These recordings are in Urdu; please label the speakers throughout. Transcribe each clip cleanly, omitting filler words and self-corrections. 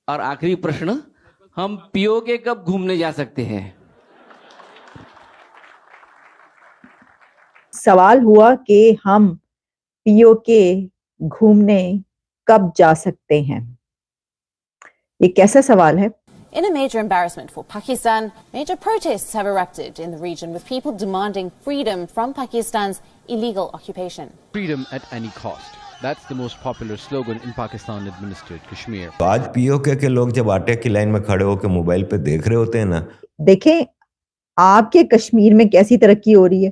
Speaker 1: اور آخری پرشن، ہم پیو کے کب گھومنے جا سکتے ہیں؟
Speaker 2: سوال ہوا کہ ہم پی او کے گھومنے کب جا سکتے ہیں. یہ کیسا سوال ہے؟
Speaker 3: In a major embarrassment for Pakistan, major protests have erupted in the region with people demanding freedom from Pakistan's illegal occupation.
Speaker 4: Freedom at any cost. That's the most popular slogan in Pakistan-administered Kashmir.
Speaker 5: تو آج پی او کے لوگ جب آٹے کی لائن میں کھڑے ہو کے موبائل پہ دیکھ رہے ہوتے ہیں نا،
Speaker 2: دیکھیں آپ کے کشمیر میں کیسی ترقی ہو رہی ہے،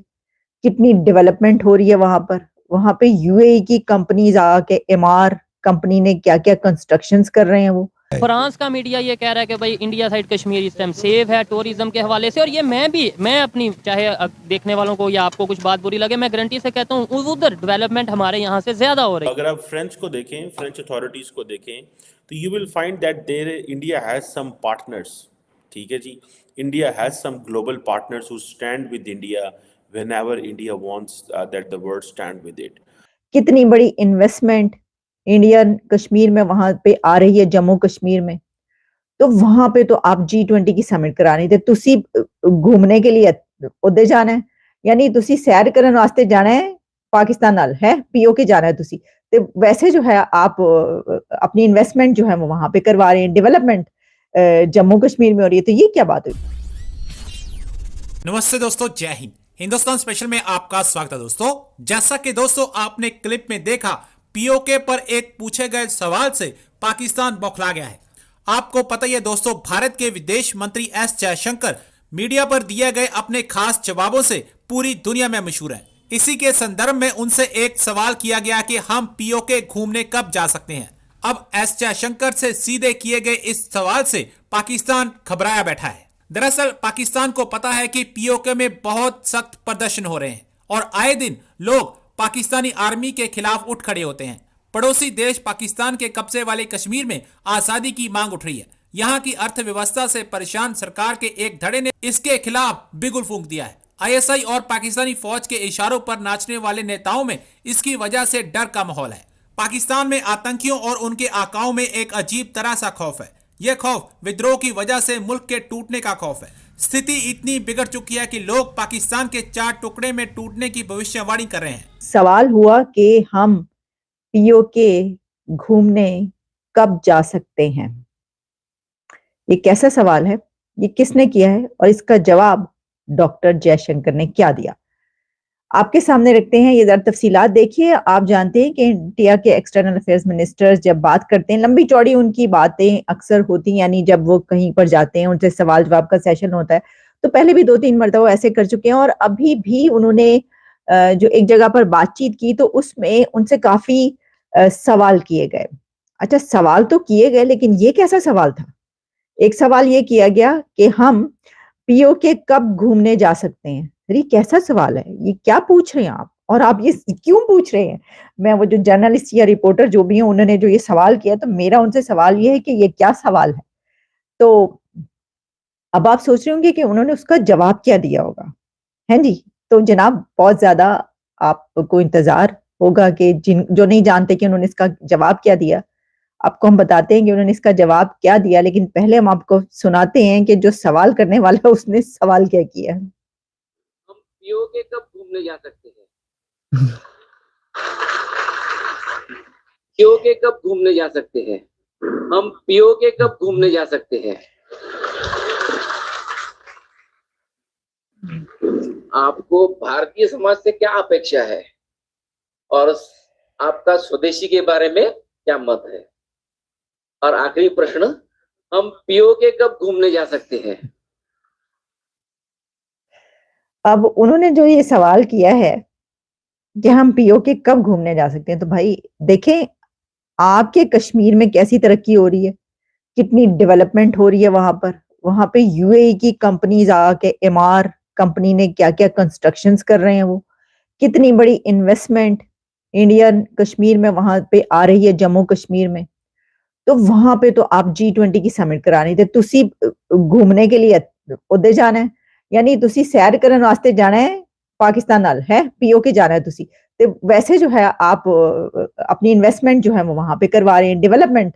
Speaker 2: کتنی ڈیولپمنٹ ہو رہی ہے وہاں پہ یو اے ای کی کمپنیز آ کے ایم آر کمپنی نے کیا کیا کنسٹرکشنز کر رہے ہیں. وہ
Speaker 6: فرانس کا میڈیا یہ کہہ رہا ہے کہ بھائی انڈیا سائڈ کشمیر اس ٹائم سیف ہے ٹورزم کے حوالے سے، اور یہ میں اپنی چاہے دیکھنے والوں کو یا آپ کو کچھ بات بری لگے، میں گارنٹی سے کہتا ہوں ادھر ڈیولپمنٹ ہمارے یہاں سے زیادہ ہو رہی ہے.
Speaker 7: اگر آپ فرینچ کو دیکھیں، فرینچ اتھارٹیز کو دیکھیں تو you will find that India has some partners. ٹھیک ہے جی، India has some global partners who stand with India whenever India wants that the world stand with it.
Speaker 2: کتنی بڑی انویسٹمنٹ انڈین کشمیر میں وہاں پہ آ رہی ہے، جموں کشمیر میں. تو وہاں پہ تو آپ G20 کی سمٹ کرانی تھے، تسی گھومنے کے لیے ادھر جانا ہے، یعنی تسی سیر کرنے واسطے جانا ہے پاکستان نال ہے پی او کے جانا ہے تسی. تو ویسے جو ہے آپ اپنی انویسٹمنٹ جو ہے وہ وہاں پہ کروا رہے ہیں، ڈیولپمنٹ جموں کشمیر میں ہو رہی ہے. تو یہ کیا بات ہوئی؟
Speaker 8: نمستے دوستو، جے ہند. ہندوستان اسپیشل میں آپ کا سواگت ہے دوستو. جیسا کہ دوستو آپ نے کلپ میں دیکھا، پی او کے پر ایک پوچھے گئے سوال سے پاکستان بوکھلا گیا ہے. آپ کو پتہ ہی ہے دوستو، بھارت کے ودیش منتری ایس جے شنکر میڈیا پر دیے گئے اپنے خاص جوابوں سے پوری دنیا میں مشہور ہیں. اسی کے سندرب میں ان سے ایک سوال کیا گیا کہ ہم پی او کے گھومنے کب جا سکتے ہیں. اب ایس جے شنکر سے سیدھے کیے گئے اس سوال سے پاکستان گھبرایا بیٹھا ہے. دراصل پاکستان کو پتا ہے کہ پی او کے میں بہت سخت پردرشن ہو رہے ہیں اور آئے دن لوگ پاکستانی آرمی کے خلاف اٹھ کھڑے ہوتے ہیں. پڑوسی دیش پاکستان کے قبضے والے کشمیر میں آزادی کی مانگ اٹھ رہی ہے. یہاں کی ارتھ ویوستھا سے پریشان سرکار کے ایک دھڑے نے اس کے خلاف بگل پھونک دیا ہے. آئی ایس آئی اور پاکستانی فوج کے اشاروں پر ناچنے والے نیتاؤں میں اس کی وجہ سے ڈر کا ماحول ہے. پاکستان میں آتنکیوں اور ان کے آقاؤں میں ایک عجیب طرح سا خوف ہے. یہ خوف ودروہ کی وجہ سے ملک کے ٹوٹنے کا خوف ہے. ستھتی اتنی بگڑ چکی ہے کہ لوگ پاکستان کے 4 ٹکڑے میں ٹوٹنے کی بھوشیہ وانی کر رہے ہیں.
Speaker 2: سوال ہوا کہ ہم پی او کے گھومنے کب جا سکتے ہیں. یہ کیسا سوال ہے، یہ کس نے کیا ہے، اور اس کا جواب ڈاکٹر جے شنکر نے کیا دیا آپ کے سامنے رکھتے ہیں. یہ ذرا تفصیلات دیکھیے. آپ جانتے ہیں کہ انڈیا کے ایکسٹرنل افیئرز منسٹر جب بات کرتے ہیں، لمبی چوڑی ان کی باتیں اکثر ہوتی ہیں، یعنی جب وہ کہیں پر جاتے ہیں ان سے سوال جواب کا سیشن ہوتا ہے. تو پہلے بھی 2-3 مرتبہ ایسے کر چکے ہیں، اور ابھی بھی انہوں نے جو ایک جگہ پر بات چیت کی تو اس میں ان سے کافی سوال کیے گئے. اچھا، سوال تو کیے گئے، لیکن یہ کیسا سوال تھا؟ ایک سوال یہ کیا گیا کہ ہم پی او کے کب گھومنے جا سکتے ہیں. یہ کیسا سوال ہے؟ یہ کیا پوچھ رہے ہیں آپ، اور آپ یہ کیوں پوچھ رہے ہیں؟ میں وہ جو جرنلسٹ یا رپورٹر جو بھی ہیں انہوں نے جو یہ سوال کیا، تو میرا ان سے سوال یہ ہے کہ یہ کیا سوال ہے. تو اب آپ سوچ رہے ہوں گے کہ انہوں نے اس کا جواب کیا دیا ہوگا. ہیں جی، تو جناب بہت زیادہ آپ کو انتظار ہوگا کہ جو نہیں جانتے کہ انہوں نے اس کا جواب کیا دیا، آپ کو ہم بتاتے ہیں کہ انہوں نے اس کا جواب کیا دیا. لیکن پہلے ہم آپ کو سناتے ہیں کہ جو سوال کرنے والا اس نے سوال کیا کیا.
Speaker 1: ہم پی او کے کب گھومنے جا سکتے ہیں؟ پی او کے کب گھومنے جا سکتے ہیں؟ ہم پی او کے کب گھومنے جا سکتے ہیں؟ آپ کو بھارتی سماج سے کیا اپیکشا ہے اور آپ کا سودیشی کے بارے میں کیا مت ہے؟ اور آخری پرشن، ہم پی او کے کب گھومنے جا سکتے ہیں؟
Speaker 2: اب انہوں نے جو یہ سوال کیا ہے کہ ہم پی او کے کب گھومنے جا سکتے ہیں، تو بھائی دیکھیں آپ کے کشمیر میں کیسی ترقی ہو رہی ہے، کتنی ڈیولپمنٹ ہو رہی ہے وہاں پہ یو اے ای کی کمپنیز آ کے ایم آر کمپنی نے کیا کیا کنسٹرکشنز کر رہے ہیں. وہ کتنی بڑی انویسٹمنٹ انڈین کشمیر میں وہاں پہ آ رہی ہے، جموں کشمیر میں. تو وہاں پہ تو آپ G20 کی سمٹ کرانی تھے، تسی گھومنے کے لیے ادھر جانا ہے، یعنی تسی سیر کرنے واسطے جانا ہے پاکستان نال ہے پی او کے جانا ہے تسی. تو ویسے جو ہے آپ اپنی انویسٹمنٹ جو ہے وہ وہاں پہ کروا رہے ہیں، ڈیولپمنٹ